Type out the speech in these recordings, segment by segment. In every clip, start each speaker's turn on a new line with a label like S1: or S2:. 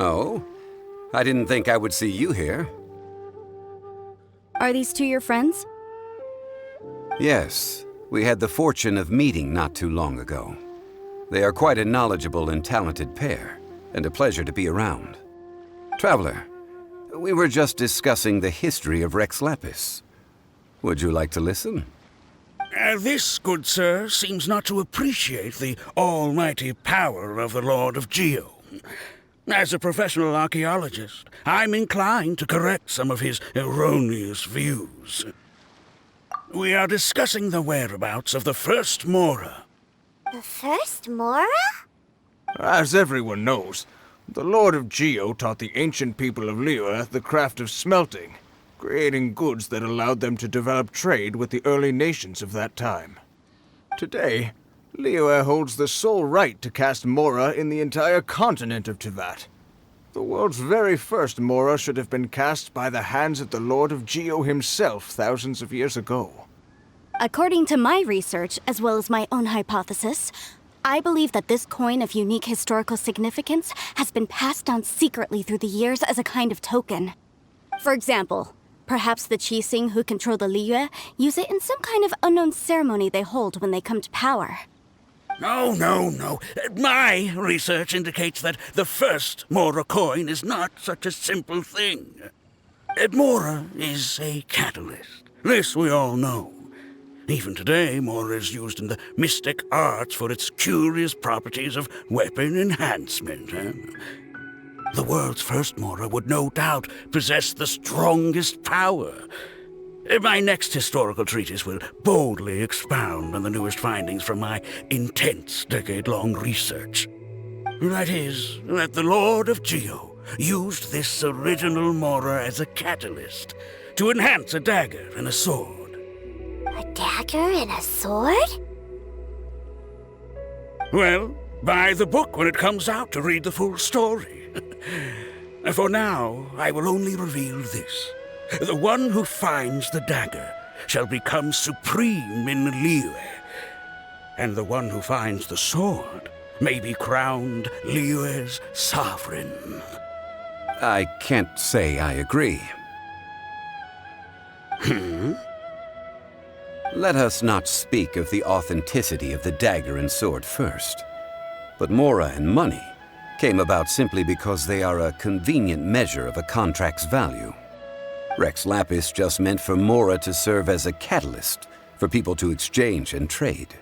S1: Oh? I didn't think I would see you here.
S2: Are these two your friends?
S1: Yes, we had the fortune of meeting not too long ago. They are quite a knowledgeable and talented pair, and a pleasure to be around. Traveler, we were just discussing the history of Rex Lapis. Would you like to listen?
S3: This, good sir, seems not to appreciate the almighty power of the Lord of Geo. As a professional archaeologist, I'm inclined to correct some of his erroneous views. We are discussing the whereabouts of the first Mora.
S4: The first Mora?
S5: As everyone knows, the Lord of Geo taught the ancient people of Liyue the craft of smelting, creating goods that allowed them to develop trade with the early nations of that time. Today, Liyue holds the sole right to cast Mora in the entire continent of Teyvat. The world's very first Mora should have been cast by the hands of the Lord of Geo himself thousands of years ago.
S2: According to my research, as well as my own hypothesis, I believe that this coin of unique historical significance has been passed down secretly through the years as a kind of token. For example, perhaps the Qixing who control the Liyue use it in some kind of unknown ceremony they hold when they come to power.
S3: No. My research indicates that the first Mora coin is not such a simple thing. Mora is a catalyst. This we all know. Even today, Mora is used in the mystic arts for its curious properties of weapon enhancement. The world's first Mora would no doubt possess the strongest power. My next historical treatise will boldly expound on the newest findings from my intense decade-long research. That is, that the Lord of Geo used this original Mora as a catalyst to enhance a dagger and a sword.
S4: A dagger and a sword?
S3: Well, buy the book when it comes out to read the full story. For now, I will only reveal this. The one who finds the dagger shall become supreme in Liyue, and the one who finds the sword may be crowned Liyue's sovereign.
S1: I can't say I agree. Let us not speak of the authenticity of the dagger and sword first. But Mora and money came about simply because they are a convenient measure of a contract's value. Rex Lapis just meant for Mora to serve as a catalyst for people to exchange and trade.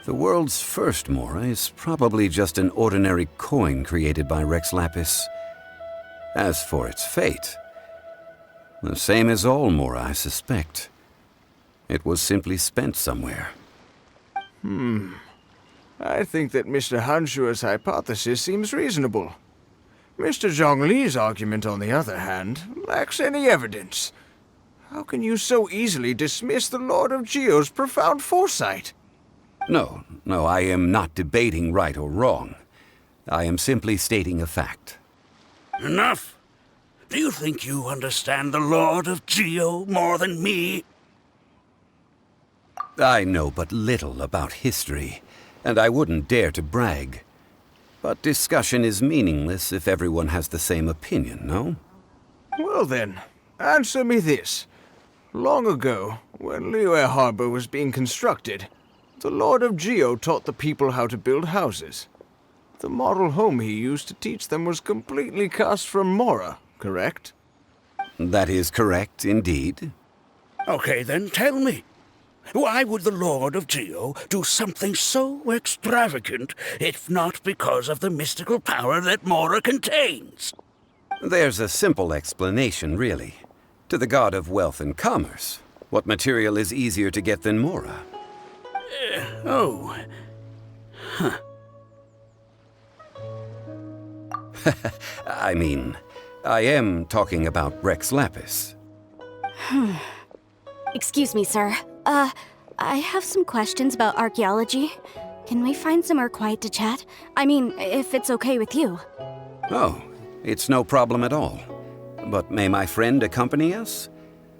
S1: The world's first Mora is probably just an ordinary coin created by Rex Lapis. As for its fate, the same as all Mora, I suspect. It was simply spent somewhere.
S5: I think that Mr. Hanshua's hypothesis seems reasonable. Mr. Zhongli's argument, on the other hand, lacks any evidence. How can you so easily dismiss the Lord of Geo's profound foresight?
S1: No, I am not debating right or wrong. I am simply stating a fact.
S3: Enough! Do you think you understand the Lord of Geo more than me?
S1: I know but little about history, and I wouldn't dare to brag. But discussion is meaningless if everyone has the same opinion, no?
S5: Well then, answer me this. Long ago, when Liyue Harbor was being constructed, the Lord of Geo taught the people how to build houses. The model home he used to teach them was completely cast from Mora, correct?
S1: That is correct, indeed.
S3: Okay, then tell me. Why would the Lord of Geo do something so extravagant if not because of the mystical power that Mora contains?
S1: There's a simple explanation, really. To the god of wealth and commerce, what material is easier to get than Mora? I mean, I am talking about Rex Lapis.
S2: Excuse me, sir. I have some questions about archaeology. Can we find somewhere quiet to chat? I mean, if it's okay with you.
S1: Oh, it's no problem at all. But may my friend accompany us?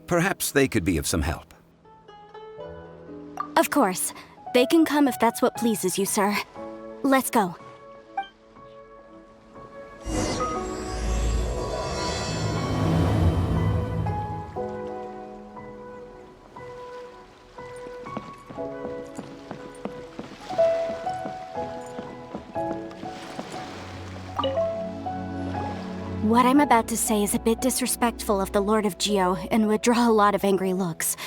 S1: Perhaps they could be of some help.
S2: Of course. They can come if that's what pleases you, sir. Let's go. What I'm about to say is a bit disrespectful of the Lord of Geo and would draw a lot of angry looks.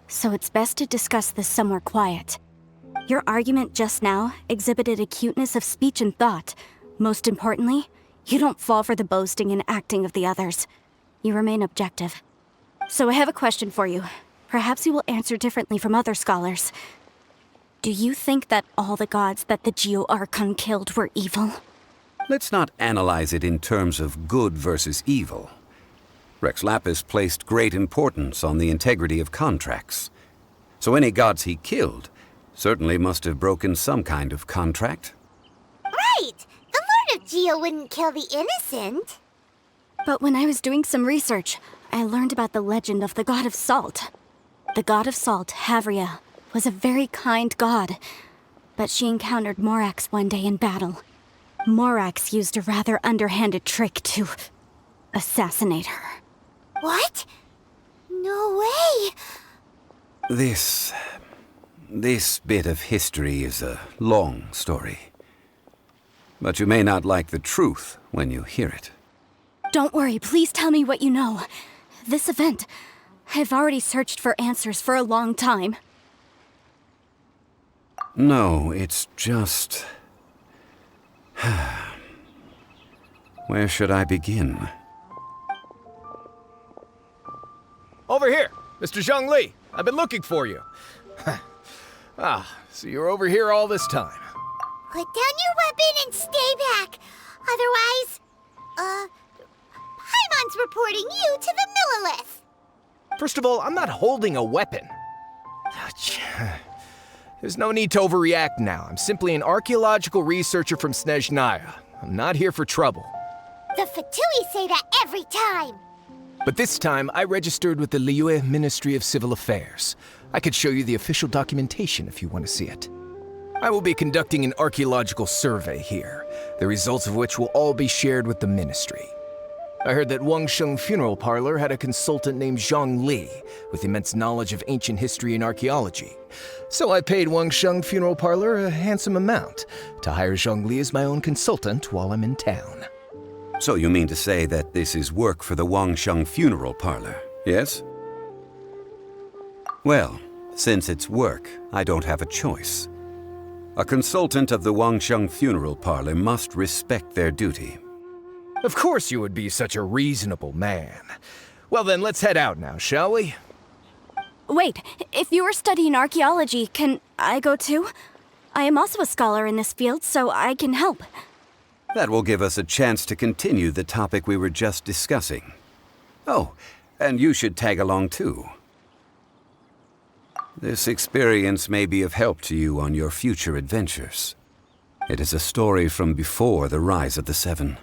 S2: So it's best to discuss this somewhere quiet. Your argument just now exhibited acuteness of speech and thought. Most importantly, you don't fall for the boasting and acting of the others. You remain objective. So I have a question for you. Perhaps you will answer differently from other scholars. Do you think that all the gods that the Geo Archon killed were evil?
S1: Let's not analyze it in terms of good versus evil. Rex Lapis placed great importance on the integrity of contracts. So any gods he killed certainly must have broken some kind of contract.
S4: Right! The Lord of Geo wouldn't kill the innocent.
S2: But when I was doing some research, I learned about the legend of the god of salt. The god of salt, Havria, was a very kind god, but she encountered Morax one day in battle. Morax used a rather underhanded trick to assassinate her.
S4: What? No way!
S1: This bit of history is a long story. But you may not like the truth when you hear it.
S2: Don't worry, please tell me what you know. This event, I've already searched for answers for a long time.
S1: No, it's just... Where should I begin?
S6: Over here, Mr. Zhongli. I've been looking for you. So you're over here all this time.
S4: Put down your weapon and stay back. Otherwise, Paimon's reporting you to the Millilith.
S6: First of all, I'm not holding a weapon. There's no need to overreact now. I'm simply an archaeological researcher from Snezhnaya. I'm not here for trouble.
S4: The Fatui say that every time.
S6: But this time, I registered with the Liyue Ministry of Civil Affairs. I could show you the official documentation if you want to see it. I will be conducting an archaeological survey here, the results of which will all be shared with the ministry. I heard that Wangsheng Funeral Parlor had a consultant named Zhongli with immense knowledge of ancient history and archaeology. So I paid Wangsheng Funeral Parlor a handsome amount to hire Zhongli as my own consultant while I'm in town.
S1: So you mean to say that this is work for the Wangsheng Funeral Parlor, yes? Well, since it's work, I don't have a choice. A consultant of the Wangsheng Funeral Parlor must respect their duty.
S6: Of course you would be such a reasonable man. Well then, let's head out now, shall we?
S2: Wait, if you are studying archaeology, can I go too? I am also a scholar in this field, so I can help.
S1: That will give us a chance to continue the topic we were just discussing. Oh, and you should tag along too. This experience may be of help to you on your future adventures. It is a story from before the rise of the Seven.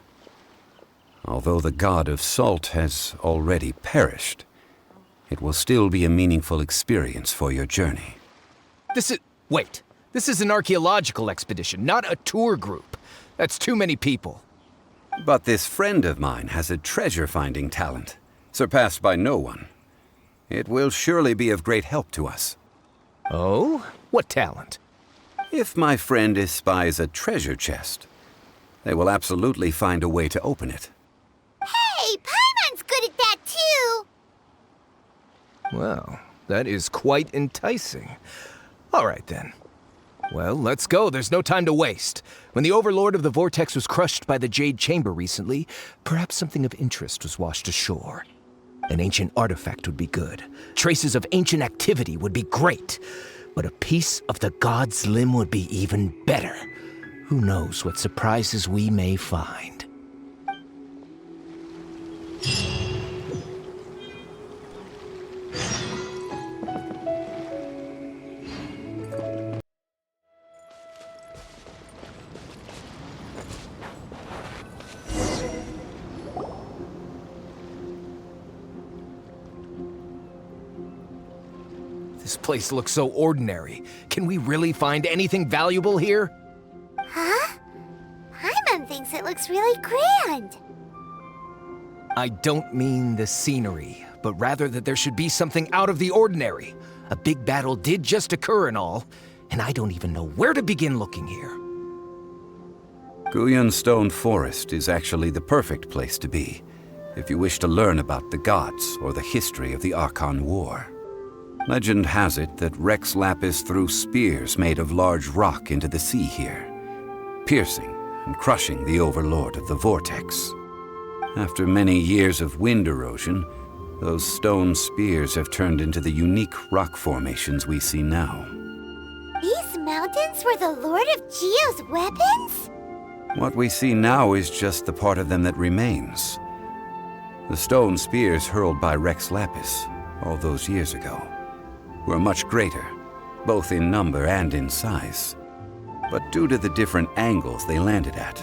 S1: Although the god of salt has already perished, it will still be a meaningful experience for your journey.
S6: Wait. This is an archaeological expedition, not a tour group. That's too many people.
S1: But this friend of mine has a treasure-finding talent, surpassed by no one. It will surely be of great help to us.
S6: Oh? What talent?
S1: If my friend espies a treasure chest, they will absolutely find a way to open it.
S4: Hey, Paimon's good at that too.
S6: Well, that is quite enticing. All right then. Well, let's go. There's no time to waste. When the Overlord of the Vortex was crushed by the Jade Chamber recently, perhaps something of interest was washed ashore. An ancient artifact would be good. Traces of ancient activity would be great. But a piece of the god's limb would be even better. Who knows what surprises we may find. This place looks so ordinary. Can we really find anything valuable here?
S4: Huh? Paimon thinks it looks really grand.
S6: I don't mean the scenery, but rather that there should be something out of the ordinary. A big battle did just occur and all, and I don't even know where to begin looking here.
S1: Guyan Stone Forest is actually the perfect place to be if you wish to learn about the gods or the history of the Archon War. Legend has it that Rex Lapis threw spears made of large rock into the sea here, piercing and crushing the overlord of the vortex. After many years of wind erosion, those stone spears have turned into the unique rock formations we see now.
S4: These mountains were the Lord of Geo's weapons?
S1: What we see now is just the part of them that remains. The stone spears hurled by Rex Lapis all those years ago were much greater, both in number and in size. But due to the different angles they landed at,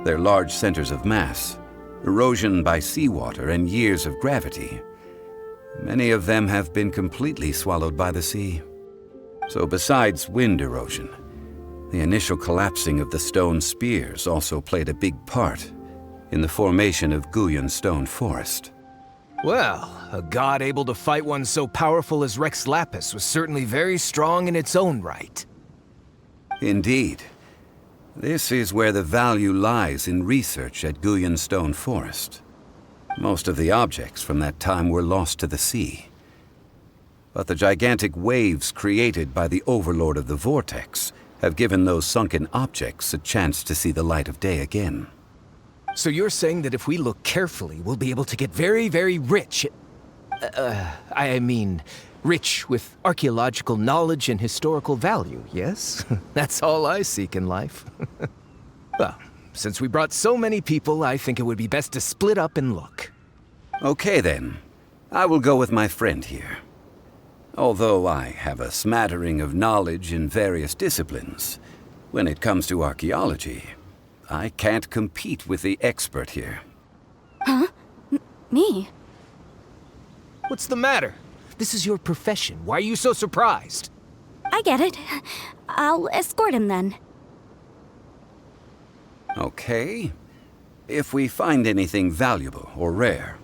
S1: their large centers of mass, erosion by seawater, and years of gravity, many of them have been completely swallowed by the sea. So besides wind erosion, the initial collapsing of the stone spears also played a big part in the formation of Guyan Stone Forest.
S6: Well, a god able to fight one so powerful as Rex Lapis was certainly very strong in its own right.
S1: Indeed. This is where the value lies in research at Guyan Stone Forest. Most of the objects from that time were lost to the sea. But the gigantic waves created by the overlord of the vortex have given those sunken objects a chance to see the light of day again.
S6: So you're saying that if we look carefully, we'll be able to get very, very rich. Rich with archaeological knowledge and historical value, yes? That's all I seek in life. Well, since we brought so many people, I think it would be best to split up and look.
S1: Okay then. I will go with my friend here. Although I have a smattering of knowledge in various disciplines, when it comes to archaeology, I can't compete with the expert here.
S2: Huh? Me?
S6: What's the matter? This is your profession. Why are you so surprised?
S2: I get it. I'll escort him then.
S1: Okay. If we find anything valuable or rare,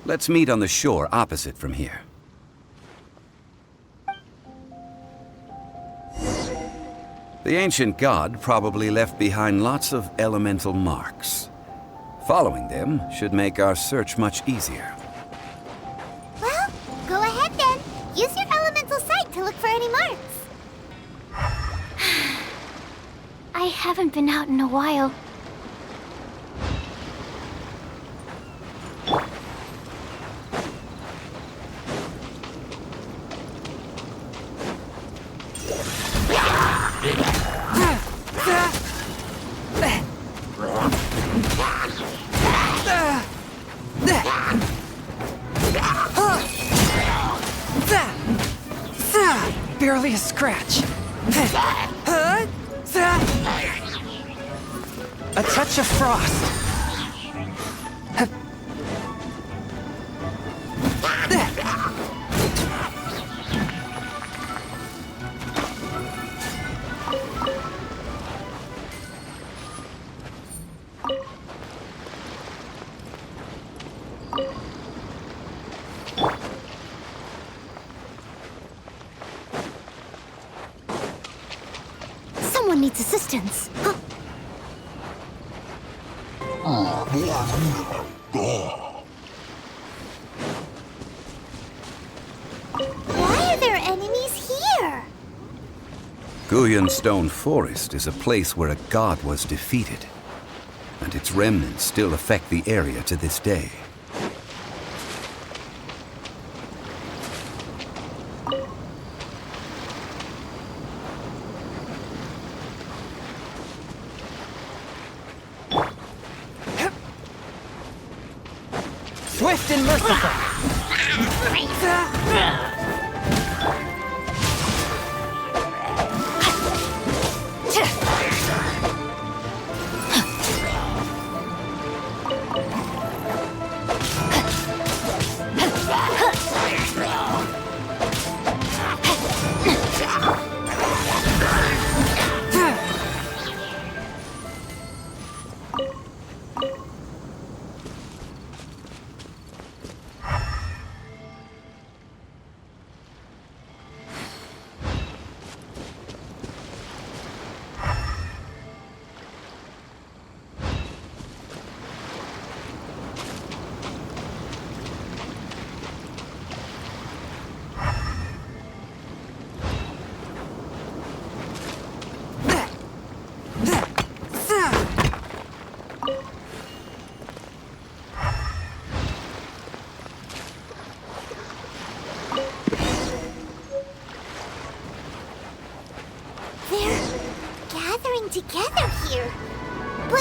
S1: let's meet on the shore opposite from here. The ancient god probably left behind lots of elemental marks. Following them should make our search much easier.
S4: Well, go ahead then. Use your elemental sight to look for any marks.
S7: I haven't been out in a while.
S6: Barely a scratch. A touch of frost.
S2: Someone needs assistance.
S4: Why are there enemies here?
S1: Guyan Stone Forest is a place where a god was defeated, and its remnants still affect the area to this day.
S6: Swift and merciful.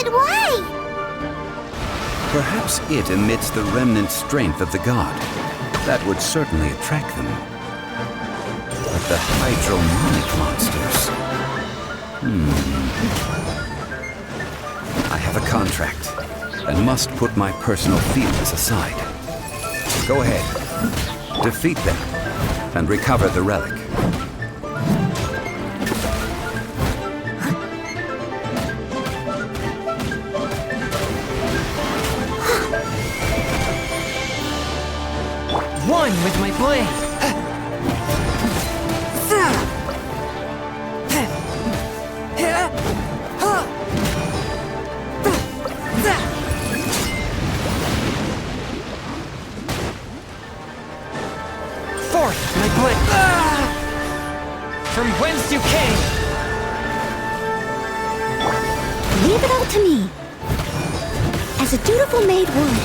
S4: But why?
S1: Perhaps it emits the remnant strength of the god. That would certainly attract them. But the hydromonic monsters... I have a contract, and must put my personal feelings aside. Go ahead. Defeat them, and recover the relic.
S8: One with my blade. Fourth, my blade. From whence you came.
S2: Leave it all to me. As a dutiful maid would.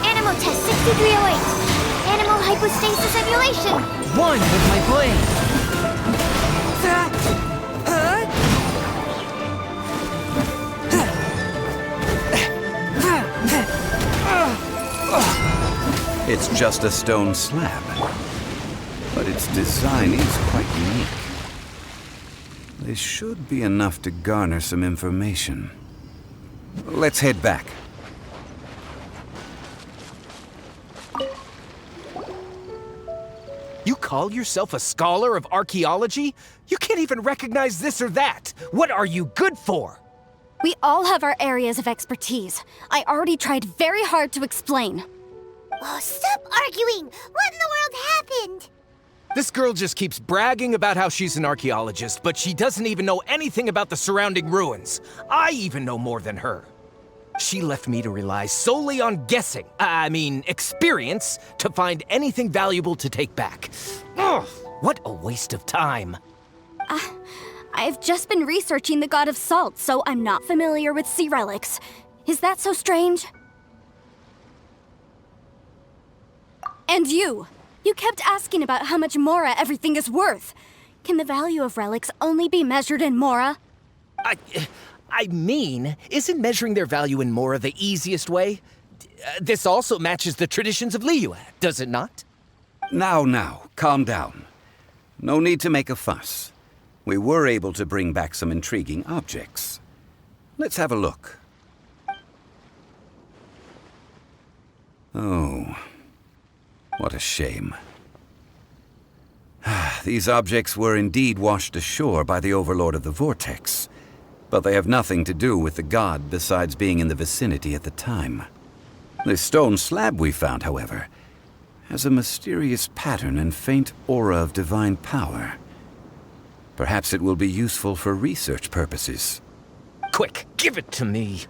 S4: Animal test 6308. Animal hypostasis emulation.
S8: One with my blade.
S1: It's just a stone slab, but its design is quite unique. This should be enough to garner some information. Let's head back.
S6: You call yourself a scholar of archaeology? You can't even recognize this or that. What are you good for?
S2: We all have our areas of expertise. I already tried very hard to explain.
S4: Oh, stop arguing! What in the world happened?
S6: This girl just keeps bragging about how she's an archaeologist, but she doesn't even know anything about the surrounding ruins. I even know more than her. She left me to rely solely on guessing, experience, to find anything valuable to take back. Ugh, what a waste of time.
S2: I've just been researching the god of salt, so I'm not familiar with sea relics. Is that so strange? And you kept asking about how much Mora everything is worth. Can the value of relics only be measured in Mora?
S6: Isn't measuring their value in Mora the easiest way? This also matches the traditions of Liyue, does it not?
S1: Now, calm down. No need to make a fuss. We were able to bring back some intriguing objects. Let's have a look. Oh, what a shame. These objects were indeed washed ashore by the Overlord of the Vortex, but they have nothing to do with the god besides being in the vicinity at the time. The stone slab we found, however, has a mysterious pattern and faint aura of divine power. Perhaps it will be useful for research purposes.
S6: Quick, give it to me.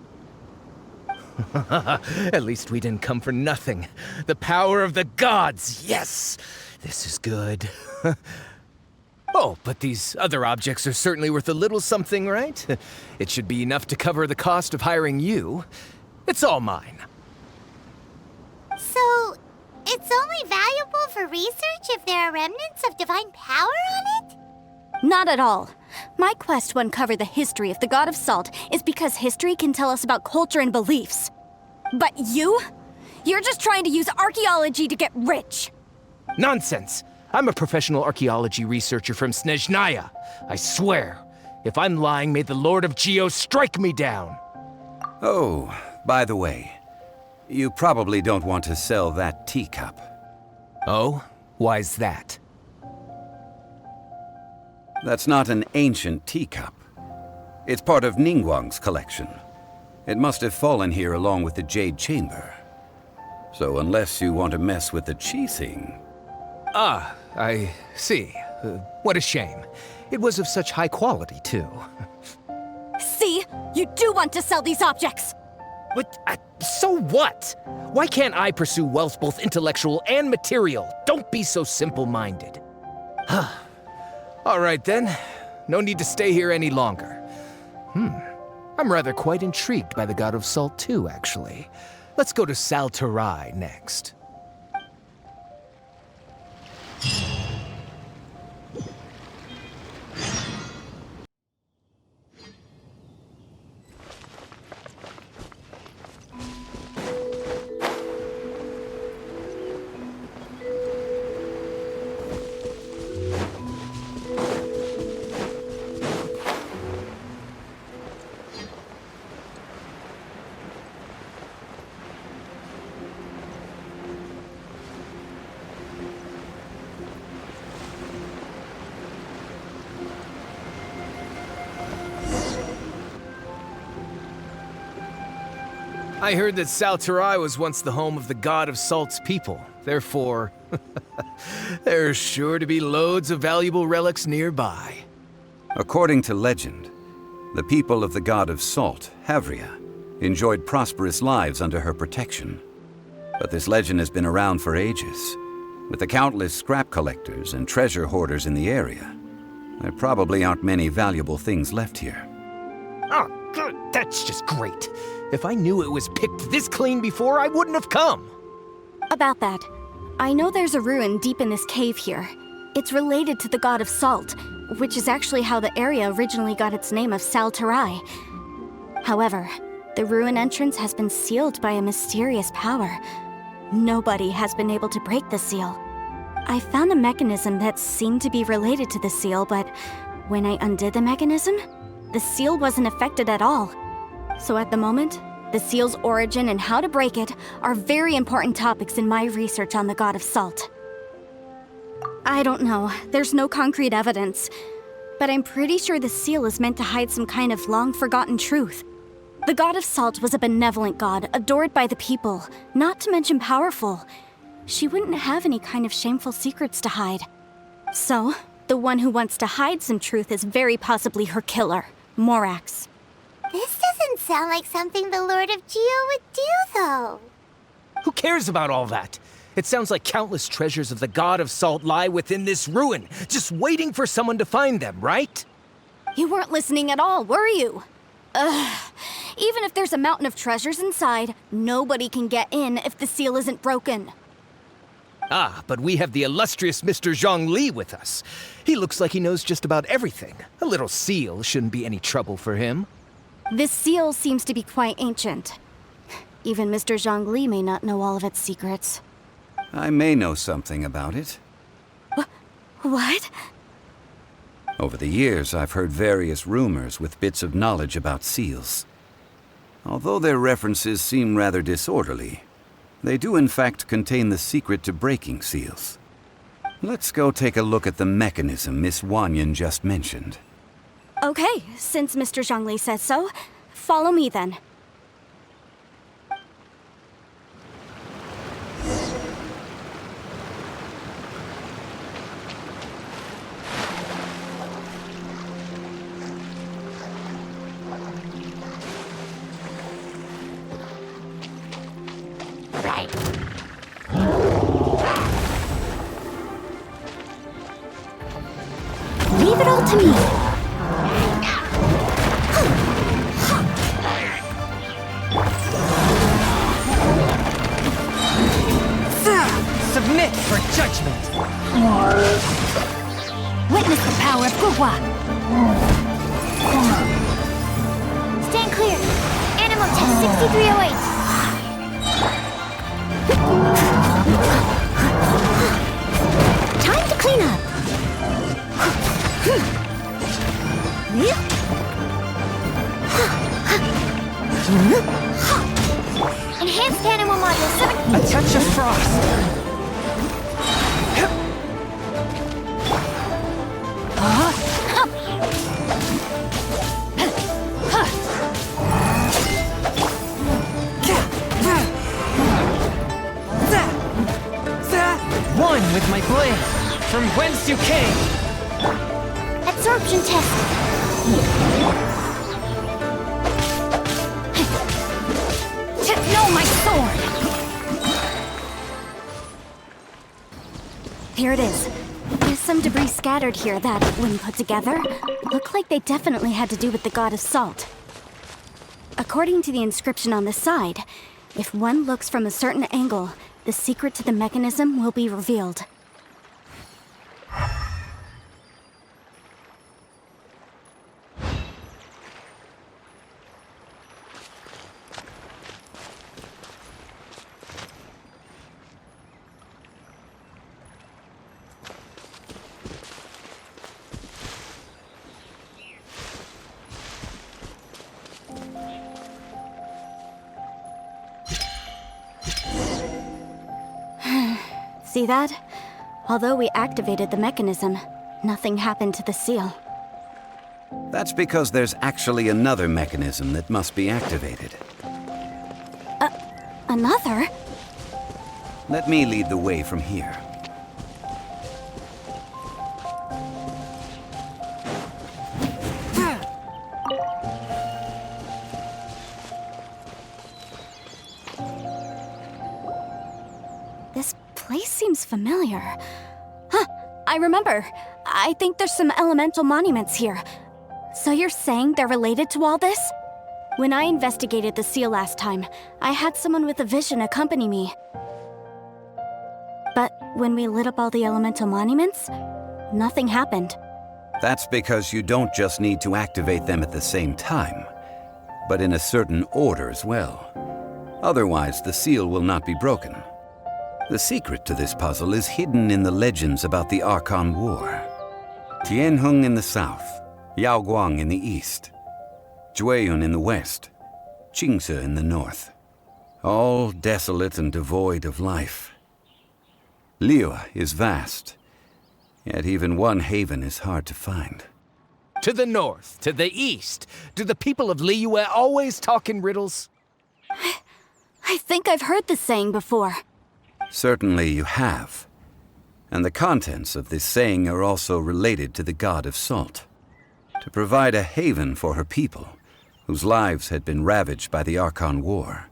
S6: At least we didn't come for nothing. The power of the gods, yes! This is good. Oh, but these other objects are certainly worth a little something, right? It should be enough to cover the cost of hiring you. It's all mine.
S4: So, it's only valuable for research if there are remnants of divine power on it?
S2: Not at all. My quest to uncover the history of the god of salt is because history can tell us about culture and beliefs. But you're just trying to use archaeology to get rich.
S6: Nonsense! I'm a professional archaeology researcher from Snezhnaya. I swear, if I'm lying, may the Lord of Geo strike me down.
S1: Oh, by the way, you probably don't want to sell that teacup.
S6: Oh? Why's that?
S1: That's not an ancient teacup. It's part of Ningguang's collection. It must have fallen here along with the Jade Chamber. So unless you want to mess with the Qixing...
S6: Ah, I see. What a shame. It was of such high quality, too.
S2: See? You do want to sell these objects!
S6: But, so what? Why can't I pursue wealth both intellectual and material? Don't be so simple-minded. All right then. No need to stay here any longer. I'm rather quite intrigued by the God of Salt too, actually. Let's go to Sal Flore next. I heard that Sal Flore was once the home of the God of Salt's people. Therefore, there's sure to be loads of valuable relics nearby.
S1: According to legend, the people of the God of Salt, Havria, enjoyed prosperous lives under her protection. But this legend has been around for ages. With the countless scrap collectors and treasure hoarders in the area, there probably aren't many valuable things left here.
S6: Oh, good. That's just great. If I knew it was picked this clean before, I wouldn't have come.
S2: About that, I know there's a ruin deep in this cave here. It's related to the God of Salt, which is actually how the area originally got its name of Sal Flore. However, the ruin entrance has been sealed by a mysterious power. Nobody has been able to break the seal. I found a mechanism that seemed to be related to the seal, but when I undid the mechanism, the seal wasn't affected at all. So at the moment, the seal's origin and how to break it are very important topics in my research on the God of Salt. I don't know, there's no concrete evidence, but I'm pretty sure the seal is meant to hide some kind of long-forgotten truth. The God of Salt was a benevolent god, adored by the people, not to mention powerful. She wouldn't have any kind of shameful secrets to hide. So, the one who wants to hide some truth is very possibly her killer, Morax.
S4: This doesn't sound like something the Lord of Geo would do, though.
S6: Who cares about all that? It sounds like countless treasures of the God of Salt lie within this ruin, just waiting for someone to find them, right?
S2: You weren't listening at all, were you? Even if there's a mountain of treasures inside, nobody can get in if the seal isn't broken.
S6: Ah, but we have the illustrious Mr. Zhongli with us. He looks like he knows just about everything. A little seal shouldn't be any trouble for him.
S2: This seal seems to be quite ancient. Even Mr. Zhongli may not know all of its secrets.
S1: I may know something about it.
S2: What?
S1: Over the years, I've heard various rumors with bits of knowledge about seals. Although their references seem rather disorderly, they do in fact contain the secret to breaking seals. Let's go take a look at the mechanism Miss Wanyan just mentioned.
S2: Okay, since Mr. Zhongli says so, follow me then. Leave it all to me.
S8: Submit for judgment!
S2: Witness the power of Gugwa.
S4: Stand clear. Animal test 6308.
S2: Time to clean up.
S4: Enhanced animal module 7.
S8: A touch of frost! One with my blade, from whence you came!
S4: Absorption test.
S2: No, my sword! Here it is. Guess some debris scattered here that, when put together, look like they definitely had to do with the god of salt. According to the inscription on the side, if one looks from a certain angle, the secret to the mechanism will be revealed. See that? Although we activated the mechanism, nothing happened to the seal.
S1: That's because there's actually another mechanism that must be activated.
S2: Another?
S1: Let me lead the way from here.
S2: This place seems familiar. Huh, I remember. I think there's some elemental monuments here. So you're saying they're related to all this? When I investigated the seal last time, I had someone with a vision accompany me. But when we lit up all the elemental monuments, nothing happened.
S1: That's because you don't just need to activate them at the same time, but in a certain order as well. Otherwise, the seal will not be broken. The secret to this puzzle is hidden in the legends about the Archon War. Tianheng in the south, Yaoguang in the east, Jueyun in the west, Qingce in the north. All desolate and devoid of life. Liyue is vast, yet even one haven is hard to find.
S6: To the north, to the east. Do the people of Liyue always talk in riddles?
S2: I think I've heard this saying before.
S1: Certainly you have. And the contents of this saying are also related to the god of salt. To provide a haven for her people, whose lives had been ravaged by the Archon War,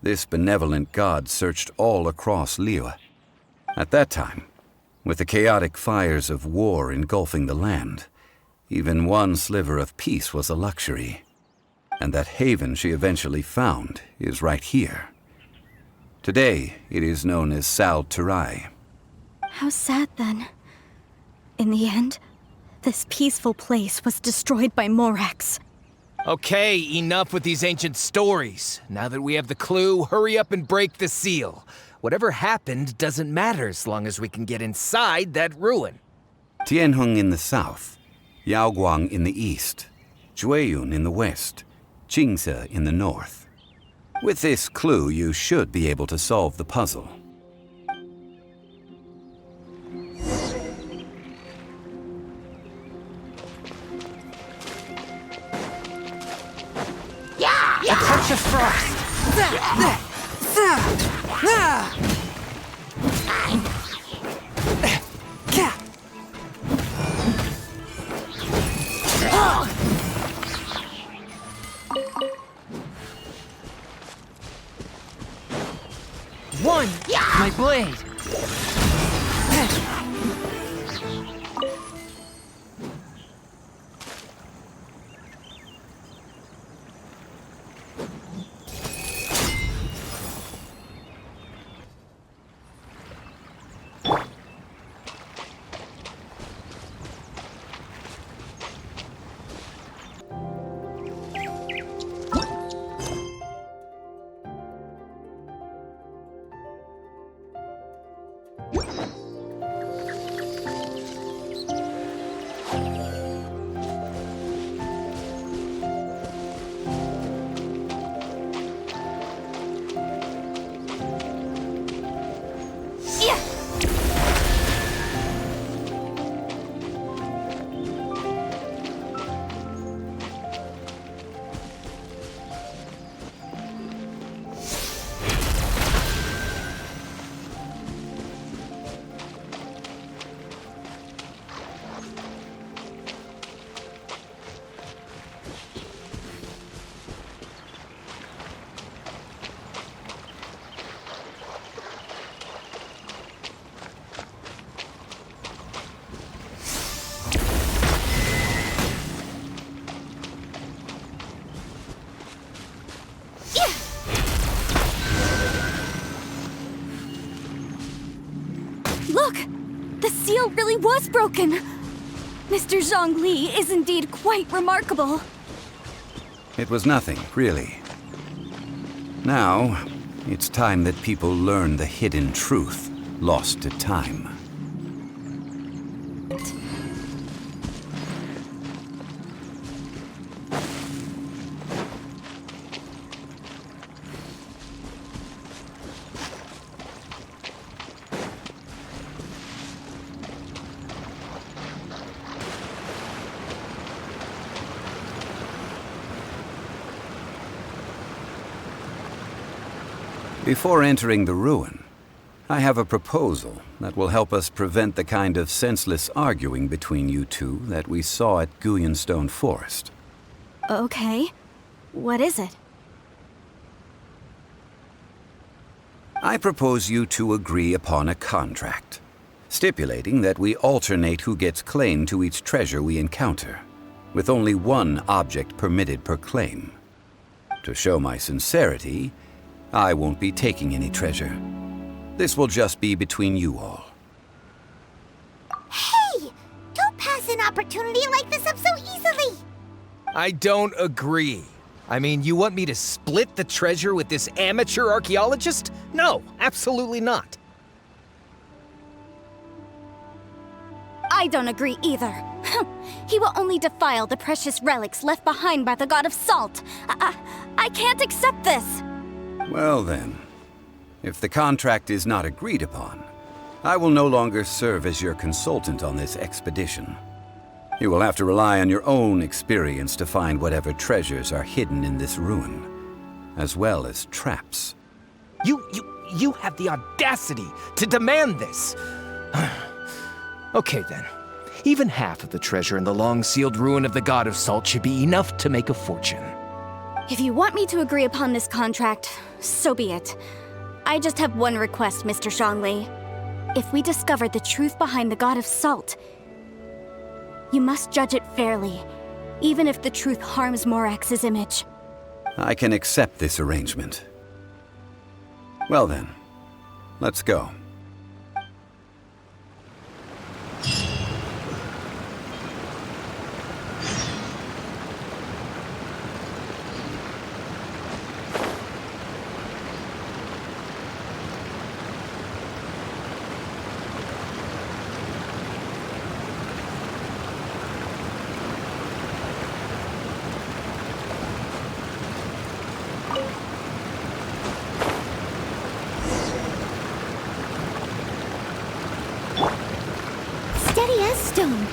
S1: this benevolent god searched all across Liyue. At that time, with the chaotic fires of war engulfing the land, even one sliver of peace was a luxury. And that haven she eventually found is right here. Today, it is known as Sal Flore.
S2: How sad then. In the end, this peaceful place was destroyed by Morax.
S6: Okay, enough with these ancient stories. Now that we have the clue, hurry up and break the seal. Whatever happened doesn't matter as long as we can get inside that ruin.
S1: Tianheng in the south, Yaoguang in the east, Jueyun in the west, Qingce in the north. With this clue, you should be able to solve the puzzle.
S8: A touch of frost. One, my blade.
S2: Look! The seal really was broken! Mr. Zhongli is indeed quite remarkable.
S1: It was nothing, really. Now, it's time that people learn the hidden truth lost to time. Before entering the ruin, I have a proposal that will help us prevent the kind of senseless arguing between you two that we saw at Guyenstone Forest.
S2: Okay. What is it?
S1: I propose you two agree upon a contract, stipulating that we alternate who gets claim to each treasure we encounter, with only one object permitted per claim. To show my sincerity, I won't be taking any treasure. This will just be between you all.
S4: Hey! Don't pass an opportunity like this up so easily!
S6: I don't agree. I mean, you want me to split the treasure with this amateur archaeologist? No, absolutely not.
S2: I don't agree either. He will only defile the precious relics left behind by the god of salt. I can't accept this.
S1: Well then, if the contract is not agreed upon, I will no longer serve as your consultant on this expedition. You will have to rely on your own experience to find whatever treasures are hidden in this ruin, as well as traps.
S6: You have the audacity to demand this. Okay then. Even half of the treasure in the long-sealed ruin of the god of salt should be enough to make a fortune.
S2: If you want me to agree upon this contract, so be it. I just have one request, Mr. Zhongli. If we discover the truth behind the god of salt, you must judge it fairly, even if the truth harms Morax's image.
S1: I can accept this arrangement. Well then, let's go.
S4: Steady as stone.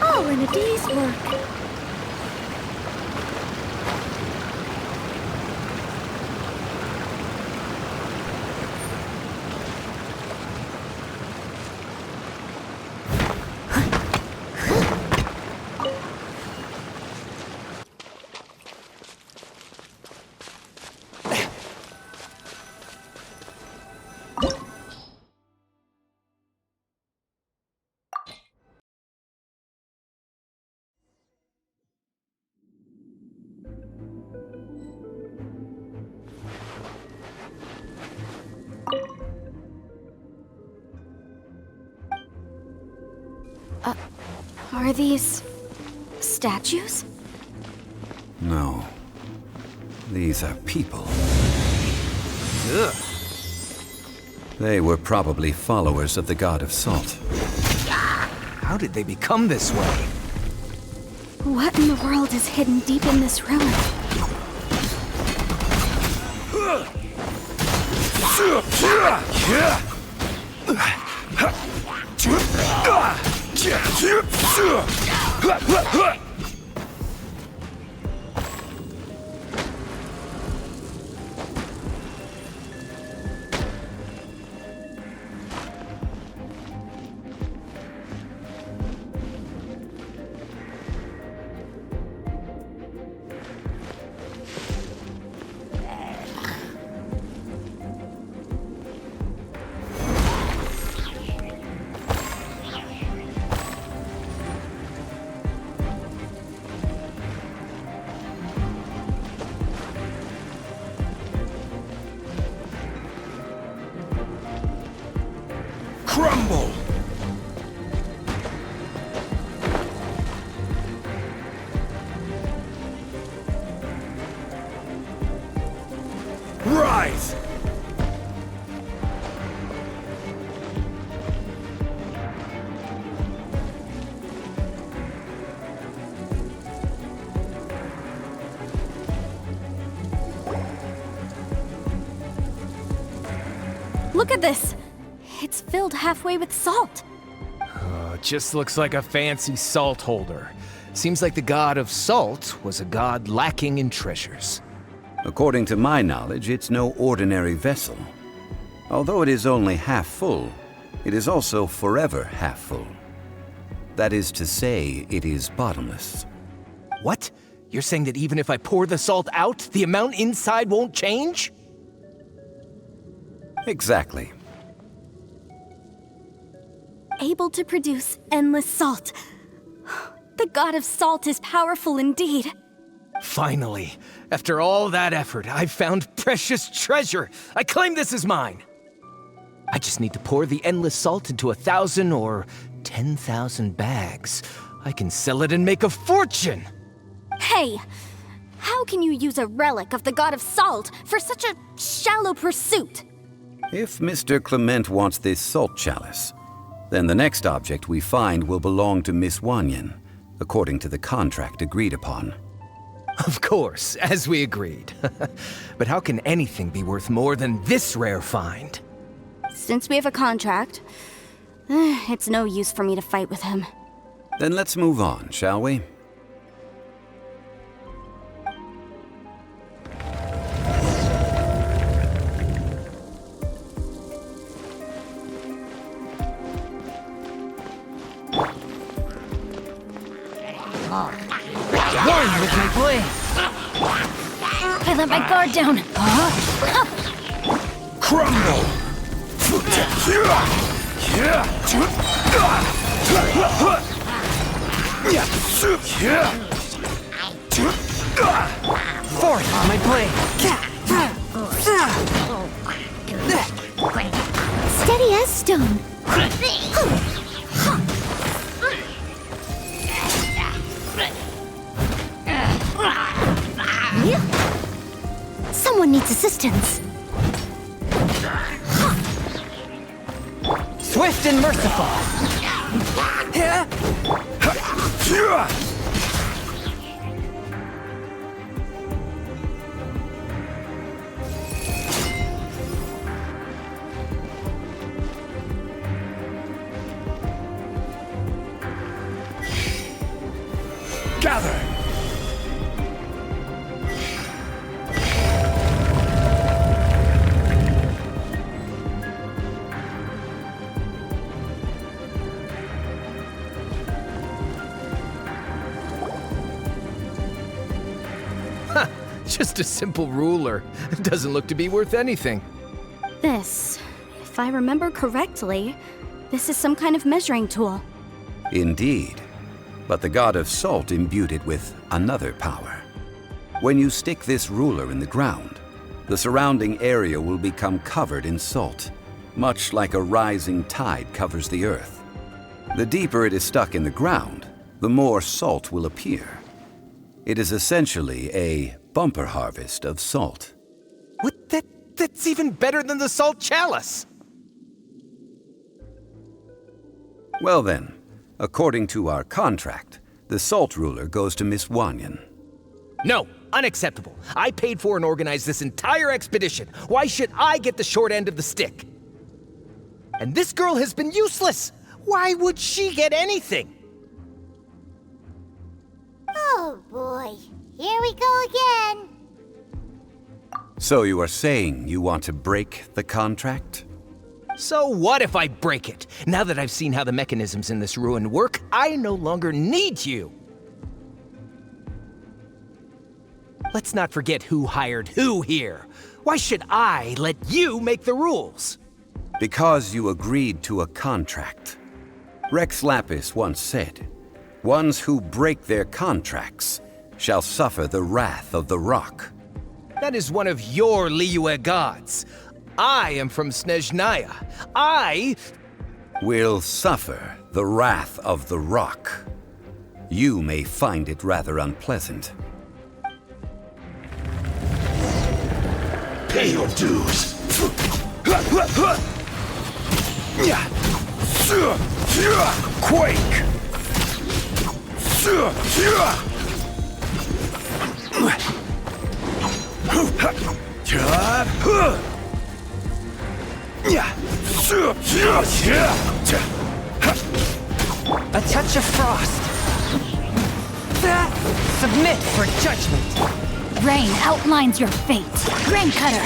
S4: All in a day's work.
S2: Are these statues?
S1: No. These are people.
S6: Ugh.
S1: They were probably followers of the god of salt.
S6: How did they become this way?
S2: What in the world is hidden deep in this ruin?
S5: Crumble! Rise!
S2: Look at this! It's filled halfway with salt.
S6: Just looks like a fancy salt holder. Seems like the god of salt was a god lacking in treasures.
S1: According to my knowledge, it's no ordinary vessel. Although it is only half full, it is also forever half full. That is to say, it is bottomless.
S6: What? You're saying that even if I pour the salt out, the amount inside won't change?
S1: Exactly.
S2: Able to produce endless salt. The god of salt is powerful indeed.
S6: Finally, after all that effort, I've found precious treasure. I claim this as mine. I just need to pour the endless salt into 1,000 or 10,000 bags. I can sell it and make a fortune.
S2: Hey, how can you use a relic of the god of salt for such a shallow pursuit?
S1: If Mr. Clement wants this salt chalice, then the next object we find will belong to Miss Wanyan, according to the contract agreed upon.
S6: Of course, as we agreed. But how can anything be worth more than this rare find?
S2: Since we have a contract, it's no use for me to fight with him.
S1: Then let's move on, shall we?
S8: One with my boy.
S7: I let my guard down.
S5: Crumble!
S8: Fourth, my boy.
S4: Steady as stone. Someone needs assistance.
S8: Swift and merciful.
S5: Gather!
S6: Just a simple ruler. Doesn't look to be worth anything.
S2: This, if I remember correctly, this is some kind of measuring tool.
S1: Indeed. But the god of salt imbued it with another power. When you stick this ruler in the ground, the surrounding area will become covered in salt, much like a rising tide covers the earth. The deeper it is stuck in the ground, the more salt will appear. It is essentially a bumper harvest of salt.
S6: What? That's even better than the salt chalice!
S1: Well then, according to our contract, the salt ruler goes to Miss Wanyan.
S6: No, unacceptable. I paid for and organized this entire expedition. Why should I get the short end of the stick? And this girl has been useless! Why would she get anything?
S4: Oh boy, here we go again.
S1: So you are saying you want to break the contract?
S6: So what if I break it? Now that I've seen how the mechanisms in this ruin work, I no longer need you. Let's not forget who hired who here. Why should I let you make the rules?
S1: Because you agreed to a contract. Rex Lapis once said, "Ones who break their contracts shall suffer the wrath of the rock."
S6: That is one of your Liyue gods. I am from Snezhnaya.
S1: will suffer the wrath of the rock. You may find it rather unpleasant.
S9: Pay your dues.
S5: Quake!
S8: A touch of frost. Submit for judgment.
S7: Rain outlines your fate. Grain cutter.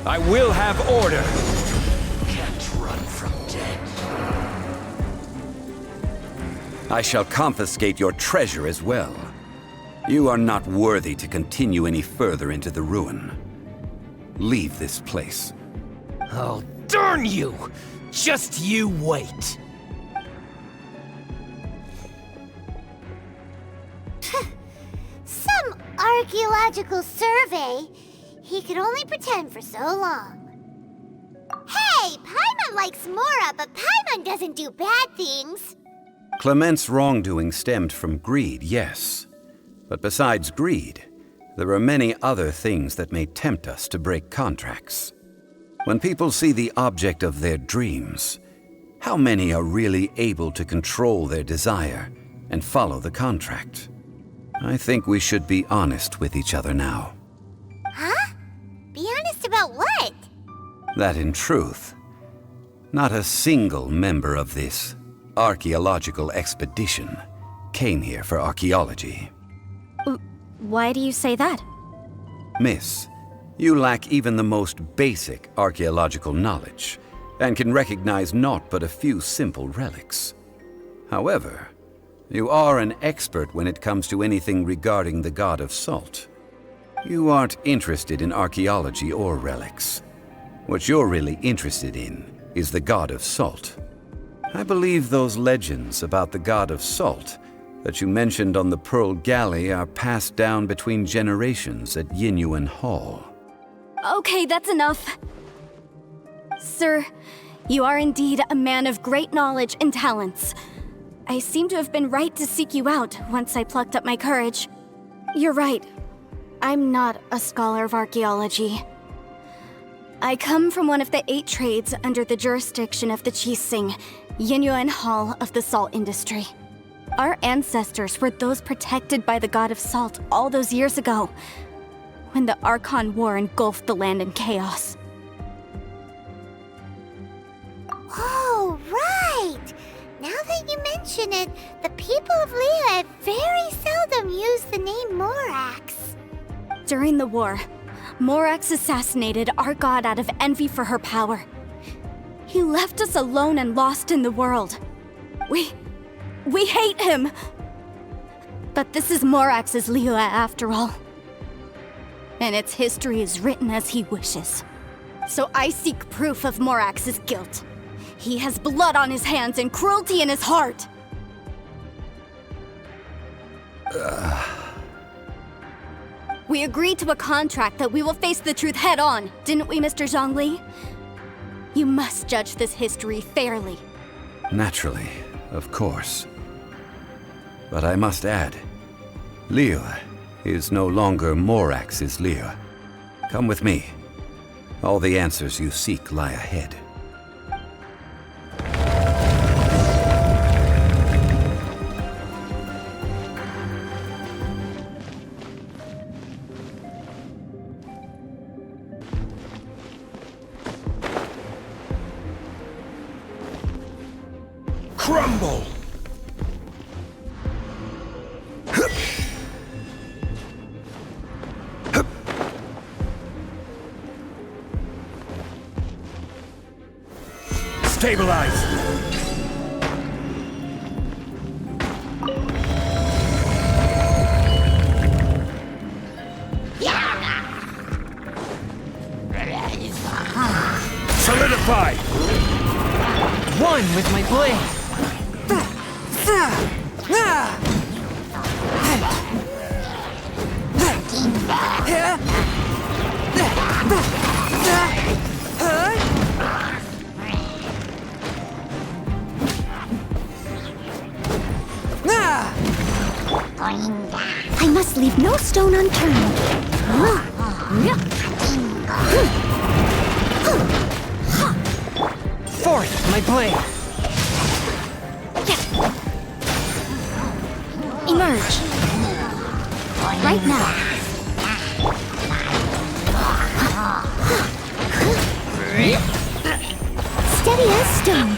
S6: I will have order.
S9: Can't run from dead.
S1: I shall confiscate your treasure as well. You are not worthy to continue any further into the ruin. Leave this place.
S6: Oh, darn you! Just you wait.
S4: Some archaeological survey. He could only pretend for so long. Hey, Paimon likes Mora, but Paimon doesn't do bad things.
S1: Clement's wrongdoing stemmed from greed, yes. But besides greed, there are many other things that may tempt us to break contracts. When people see the object of their dreams, how many are really able to control their desire and follow the contract? I think we should be honest with each other now.
S4: Huh? Be honest about what?
S1: That in truth, not a single member of this archaeological expedition came here for archaeology.
S2: Why do you say that?
S1: Miss, you lack even the most basic archaeological knowledge and can recognize naught but a few simple relics. However, you are an expert when it comes to anything regarding the god of salt. You aren't interested in archaeology or relics. What you're really interested in is the god of salt. I believe those legends about the god of salt that you mentioned on the Pearl Galley are passed down between generations at Yinyuan Hall.
S2: Okay, that's enough. Sir, you are indeed a man of great knowledge and talents. I seem to have been right to seek you out once I plucked up my courage. You're right. I'm not a scholar of archaeology. I come from one of the 8 trades under the jurisdiction of the Qixing, Yinyuan Hall of the salt industry. Our ancestors were those protected by the god of salt all those years ago, when the Archon War engulfed the land in chaos.
S4: Oh, right! Now that you mention it, the people of Liyue very seldom use the name Morax.
S2: During the war, Morax assassinated our god out of envy for her power. He left us alone and lost in the world. We hate him! But this is Morax's Liyue after all. And its history is written as he wishes. So I seek proof of Morax's guilt. He has blood on his hands and cruelty in his heart! We agreed to a contract that we will face the truth head on, didn't we, Mr. Zhongli? You must judge this history fairly.
S1: Naturally, of course. But I must add, Liyue is no longer Morax's Liyue. Come with me. All the answers you seek lie ahead.
S5: Crumble!
S3: Stabilize! Solidify!
S8: One with my blade.
S2: I must leave no stone unturned.
S8: Forth, my blade!
S2: Emerge. Right now. Steady as stone.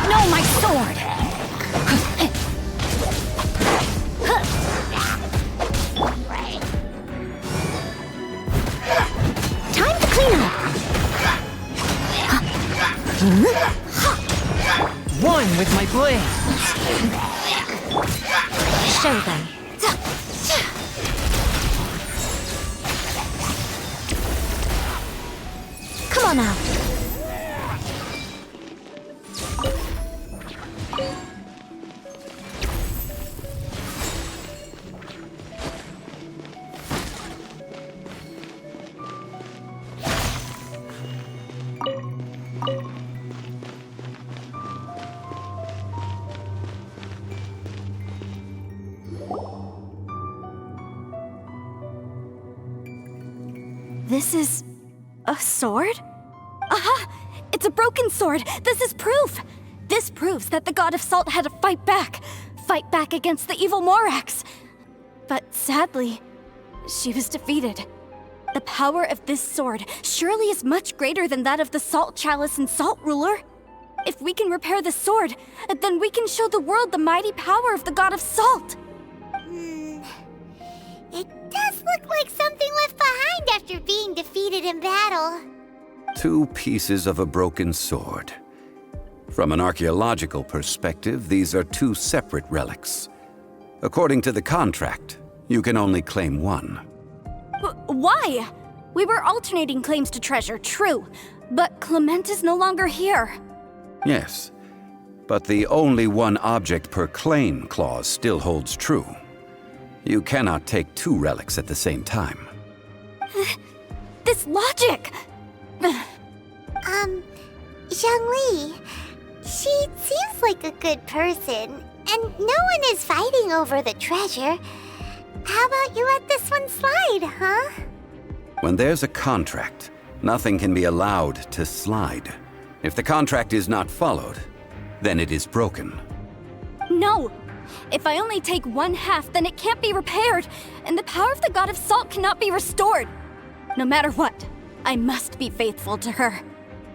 S2: No, my sword! Time to clean up!
S8: One with my blade!
S2: Show them. Come on out. This is a sword? Aha! It's a broken sword! This is proof! This proves that the god of salt had to fight back against the evil Morax. But sadly, she was defeated. The power of this sword surely is much greater than that of the Salt Chalice and Salt Ruler. If we can repair the sword, then we can show the world the mighty power of the god of salt.
S4: It does look like something left behind after being defeated in battle.
S1: 2 pieces of a broken sword. From an archaeological perspective, these are 2 separate relics. According to the contract, you can only claim one.
S2: Why? We were alternating claims to treasure, true, but Clement is no longer here.
S1: Yes, but the only one object per claim clause still holds true. You cannot take 2 relics at the same time.
S2: This logic!
S4: Zhongli, she seems like a good person, and no one is fighting over the treasure. How about you let this one slide, huh?
S1: When there's a contract, nothing can be allowed to slide. If the contract is not followed, then it is broken.
S2: No! If I only take 1/2, then it can't be repaired, and the power of the god of salt cannot be restored. No matter what, I must be faithful to her.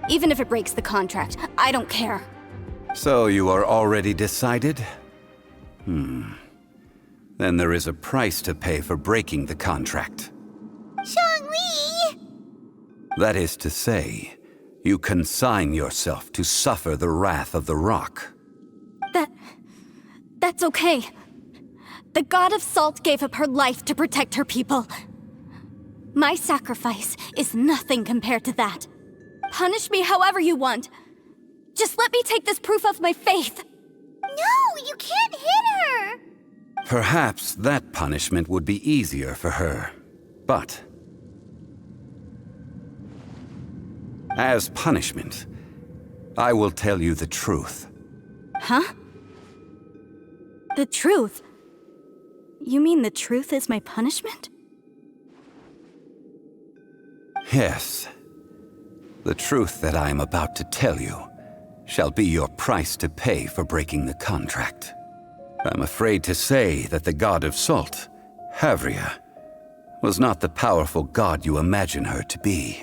S2: Even if it breaks the contract, I don't care.
S1: So you are already decided? Then there is a price to pay for breaking the contract.
S4: Zhongli!
S1: That is to say, you consign yourself to suffer the wrath of the rock.
S2: That's okay. The god of salt gave up her life to protect her people. My sacrifice is nothing compared to that. Punish me however you want. Just let me take this proof of my faith.
S4: No, you can't hit her!
S1: Perhaps that punishment would be easier for her, but as punishment, I will tell you the truth.
S2: Huh? The truth? You mean the truth is my punishment?
S1: Yes. The truth that I am about to tell you shall be your price to pay for breaking the contract. I'm afraid to say that the god of salt, Havria, was not the powerful god you imagine her to be.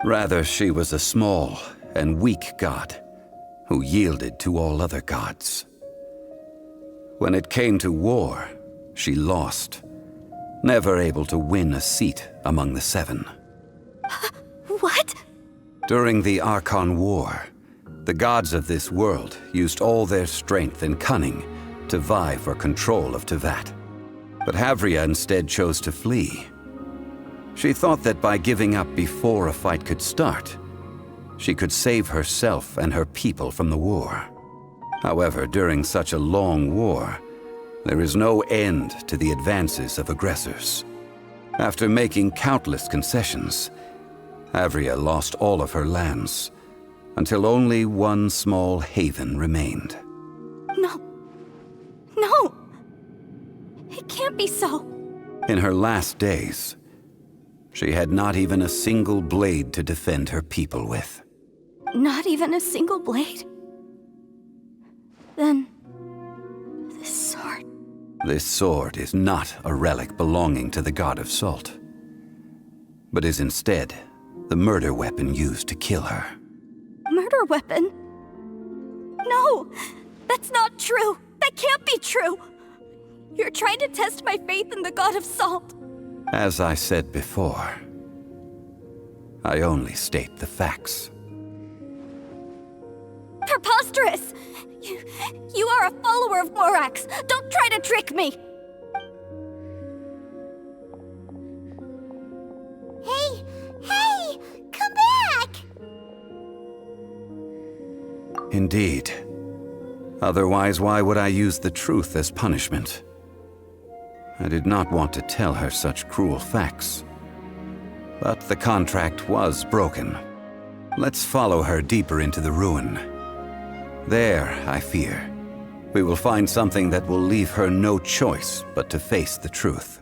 S1: Rather, she was a small and weak god who yielded to all other gods. When it came to war, she lost, never able to win a seat among the 7.
S2: What?
S1: During the Archon War, the gods of this world used all their strength and cunning to vie for control of Tevat. But Havria instead chose to flee. She thought that by giving up before a fight could start, she could save herself and her people from the war. However, during such a long war, there is no end to the advances of aggressors. After making countless concessions, Avria lost all of her lands, until only one small haven remained.
S2: No. No! It can't be so.
S1: In her last days, she had not even a single blade to defend her people with.
S2: Not even a single blade? Then... this sword...
S1: This sword is not a relic belonging to the god of salt, but is instead the murder weapon used to kill her.
S2: Murder weapon? No! That's not true! That can't be true! You're trying to test my faith in the god of salt.
S1: As I said before, I only state the facts.
S2: Preposterous! You are a follower of Morax! Don't try to trick me!
S4: Hey! Come back!
S1: Indeed. Otherwise, why would I use the truth as punishment? I did not want to tell her such cruel facts. But the contract was broken. Let's follow her deeper into the ruin. There, I fear, we will find something that will leave her no choice but to face the truth.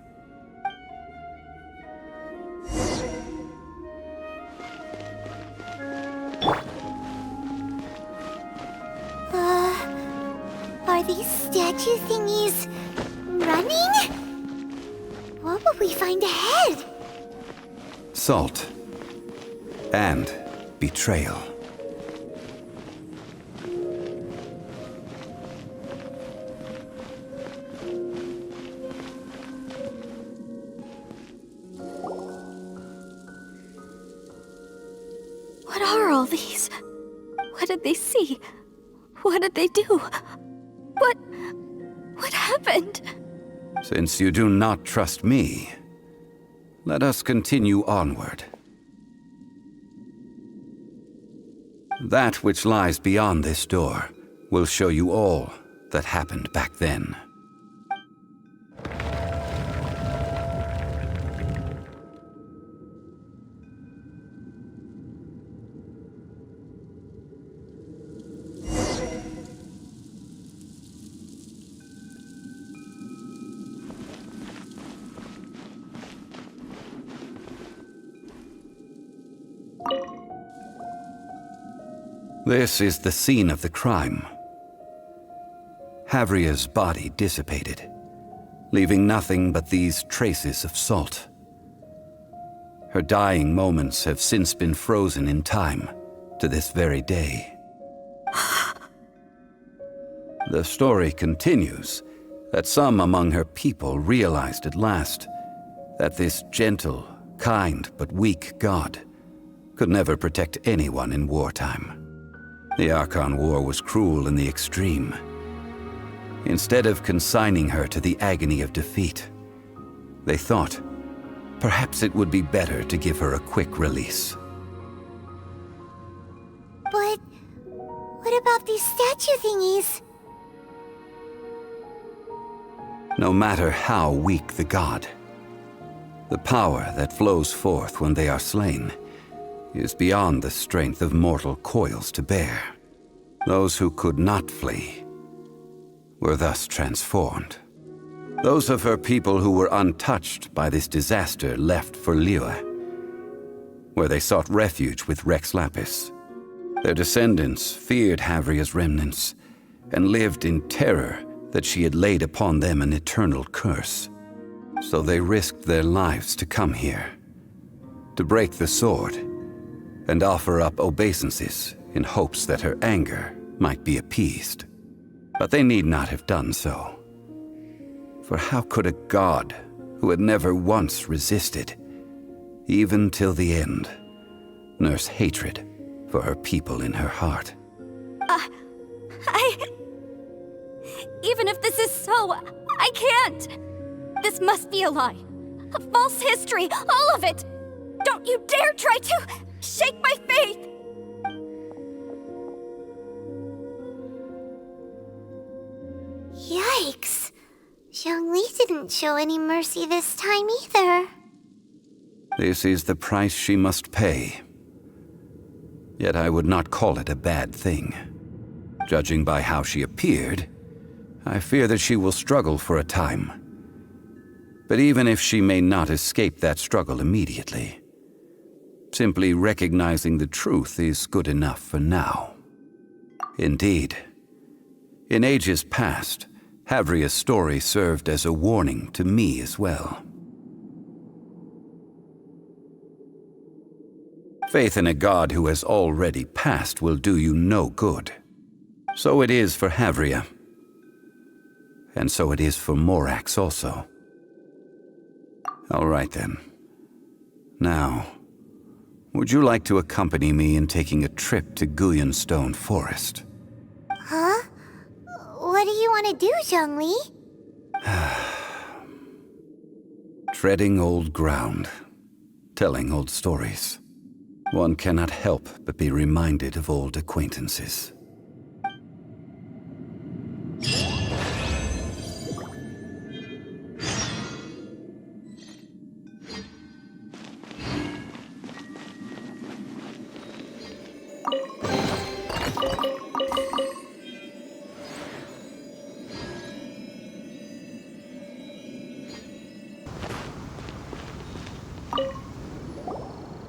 S4: Are these statue thingies running? What will we find ahead?
S1: Salt and betrayal.
S2: What are all these? What did they see? What did they do? What happened?
S1: Since you do not trust me, let us continue onward. That which lies beyond this door will show you all that happened back then. This is the scene of the crime. Havria's body dissipated, leaving nothing but these traces of salt. Her dying moments have since been frozen in time to this very day. The story continues that some among her people realized at last that this gentle, kind, but weak god could never protect anyone in wartime. The Archon War was cruel in the extreme. Instead of consigning her to the agony of defeat, they thought perhaps it would be better to give her a quick release.
S4: But what about these statue thingies?
S1: No matter how weak the god, the power that flows forth when they are slain is beyond the strength of mortal coils to bear. Those who could not flee were thus transformed. Those of her people who were untouched by this disaster left for Liyue, where they sought refuge with Rex Lapis. Their descendants feared Havria's remnants and lived in terror that she had laid upon them an eternal curse. So they risked their lives to come here, to break the sword and offer up obeisances in hopes that her anger might be appeased. But they need not have done so. For how could a god who had never once resisted, even till the end, nurse hatred for her people in her heart?
S2: Even if this is so, I can't! This must be a lie. A false history, all of it! Don't you dare try to shake my faith!
S4: Yikes. Zhongli didn't show any mercy this time either.
S1: This is the price she must pay. Yet I would not call it a bad thing. Judging by how she appeared, I fear that she will struggle for a time. But even if she may not escape that struggle immediately, simply recognizing the truth is good enough for now. Indeed, in ages past, Havria's story served as a warning to me as well. Faith in a god who has already passed will do you no good. So it is for Havria. And so it is for Morax also. All right then. Now, would you like to accompany me in taking a trip to Guyonstone Forest?
S4: Huh? What do you want to do, Zhongli?
S1: Treading old ground, telling old stories. One cannot help but be reminded of old acquaintances.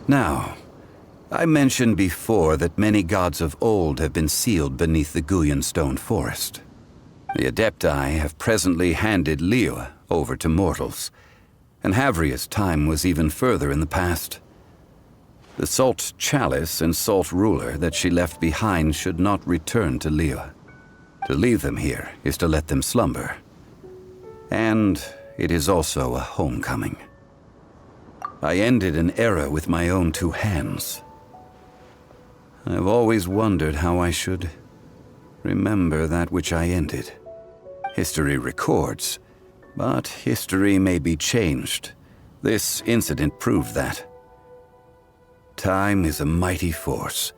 S1: Now, I mentioned before that many gods of old have been sealed beneath the Guyonstone Forest. The Adepti have presently handed Liyue over to mortals, and Havria's time was even further in the past. The Salt Chalice and Salt Ruler that she left behind should not return to Liyue. To leave them here is to let them slumber. And it is also a homecoming. I ended an era with my own two hands. I've always wondered how I should remember that which I ended. History records, but history may be changed. This incident proved that. Time is a mighty force,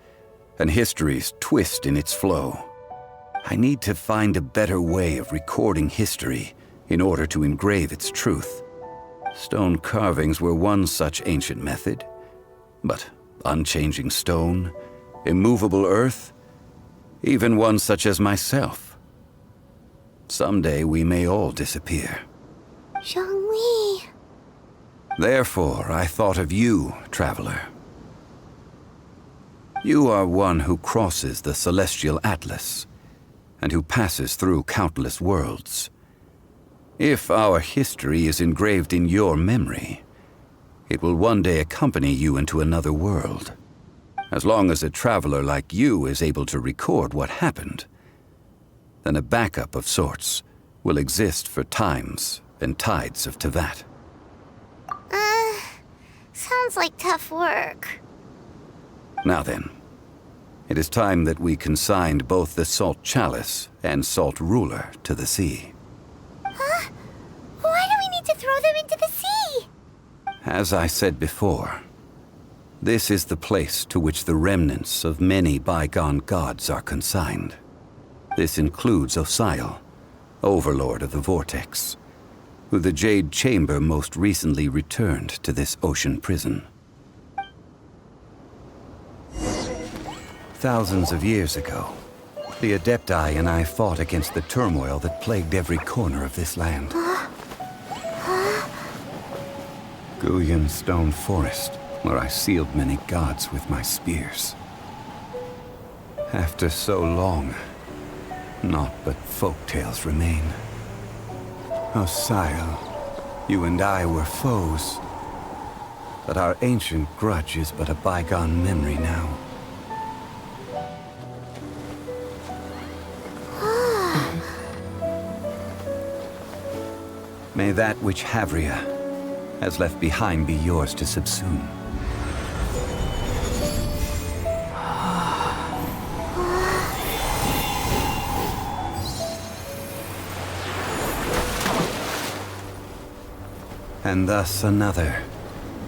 S1: and history's twist in its flow. I need to find a better way of recording history in order to engrave its truth. Stone carvings were one such ancient method, but unchanging stone, immovable earth, even one such as myself. Someday we may all disappear.
S4: Zhongli.
S1: Therefore, I thought of you, traveler. You are one who crosses the celestial atlas, and who passes through countless worlds. If our history is engraved in your memory, it will one day accompany you into another world. As long as a traveler like you is able to record what happened, then a backup of sorts will exist for times and tides of Teyvat.
S4: Sounds like tough work.
S1: Now then, it is time that we consigned both the Salt Chalice and Salt Ruler to the sea.
S4: Huh? Why do we need to throw them into the sea?
S1: As I said before, this is the place to which the remnants of many bygone gods are consigned. This includes Osial, Overlord of the Vortex, who the Jade Chamber most recently returned to this ocean prison. Thousands of years ago, the Adepti and I fought against the turmoil that plagued every corner of this land. Guyonstone Forest, where I sealed many gods with my spears. After so long, naught but folk tales remain. Osial, you and I were foes, but our ancient grudge is but a bygone memory now. May that which Havria has left behind be yours to subsume. And thus another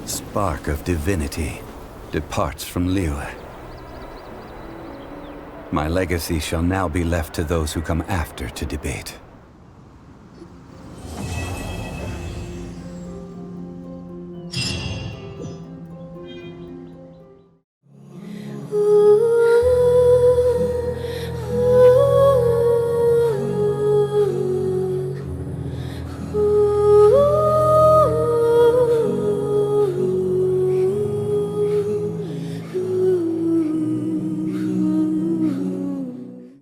S1: spark of divinity departs from Liyue. My legacy shall now be left to those who come after to debate.